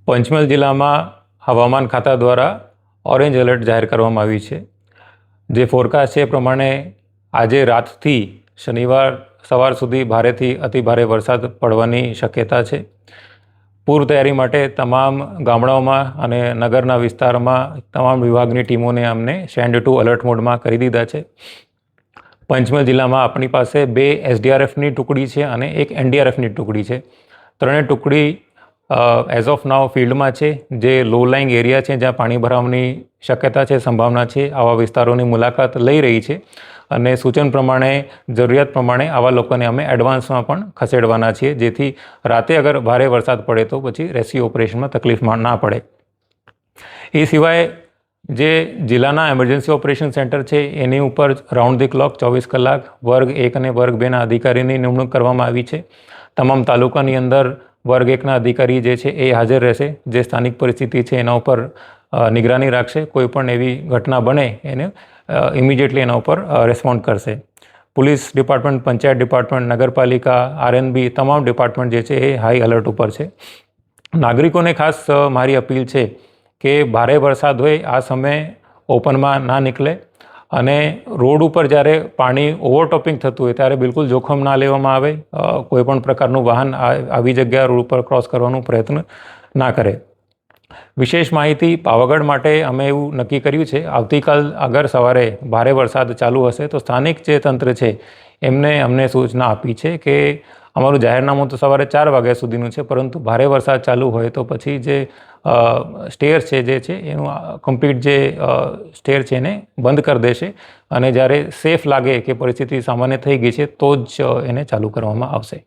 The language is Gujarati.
પંચમહાલ જિલ્લામાં હવામાન ખાતા દ્વારા ઓરેન્જ એલર્ટ જાહેર કરવામાં આવ્યું છે. જે ફોરકાસ્ટ છે એ પ્રમાણે આજે રાતથી શનિવાર સવાર સુધી ભારેથી અતિભારે વરસાદ પડવાની શક્યતા છે. પૂર તૈયારી માટે તમામ ગામડાઓમાં અને નગરના વિસ્તારમાં તમામ વિભાગની ટીમોને અમને સેન્ડ ટુ અલર્ટ મોડમાં કરી દીધા છે. પંચમહાલ જિલ્લામાં આપણી પાસે 2 SDRFની ટુકડી છે અને 1 NDRFની ટુકડી છે. ત્રણેય ટુકડી એઝ ઓફ નાવ ફિલ્ડમાં છે. જે લો લાઇંગ એરિયા છે, જ્યાં પાણી ભરાવાની શક્યતા છે, સંભાવના છે, આવા વિસ્તારોની મુલાકાત લઈ રહી છે અને સૂચન પ્રમાણે જરૂરિયાત પ્રમાણે આવા લોકોને અમે એડવાન્સમાં પણ ખસેડવાના છીએ, જેથી રાતે અગર ભારે વરસાદ પડે તો પછી રેસ્ક્યુ ઓપરેશનમાં તકલીફમાં ના પડે. એ સિવાય જે જિલ્લાના એમરજન્સી ઓપરેશન સેન્ટર છે એની ઉપર રાઉન્ડ ધી ક્લોક 24 કલાક વર્ગ 1 અને વર્ગ 2ના અધિકારીની નિમણૂક કરવામાં આવી છે. તમામ તાલુકાની અંદર વર્ગ 1ના અધિકારી જે છે એ હાજર રહેશે, જે સ્થાનિક પરિસ્થિતિ છે એના ઉપર નિગરાની રાખશે. કોઈ પણ એવી ઘટના બને એને ઇમિડિયેટલી એના ઉપર રિસ્પોન્ડ કરશે. પોલીસ ડિપાર્ટમેન્ટ, પંચાયત ડિપાર્ટમેન્ટ, નગરપાલિકા, RNB તમામ ડિપાર્ટમેન્ટ જે છે એ હાઈ એલર્ટ ઉપર છે. નાગરિકોને ખાસ મારી અપીલ છે કે ભારે વરસાદ હોય આ સમયે ઓપનમાં ના નીકળે અને રોડ ઉપર જ્યારે પાણી ઓવરટોપિંગ થતું હોય ત્યારે બિલકુલ જોખમ ના લેવામાં આવે. કોઈ પણ પ્રકારનું વાહન આવી જગ્યા રોડ ઉપર ક્રોસ કરવાનો પ્રયત્ન ના કરે. વિશેષ માહિતી પાવાગઢ માટે અમે એવું નક્કી કર્યું છે, આવતીકાલ અગર સવારે ભારે વરસાદ ચાલુ હશે તો સ્થાનિક જે તંત્ર છે એમને અમને સૂચના આપી છે કે અમારું જાહેરનામું તો સવારે 4 વાગ્યા સુધીનું છે, પરંતુ ભારે વરસાદ ચાલુ હોય તો પછી જે સ્ટેર છે જે છે એનું કમ્પ્લીટ જે સ્ટેર છે એને બંધ કરી દેશે અને જ્યારે સેફ લાગે કે પરિસ્થિતિ સામાન્ય થઈ ગઈ છે તો જ એને ચાલુ કરવામાં આવશે.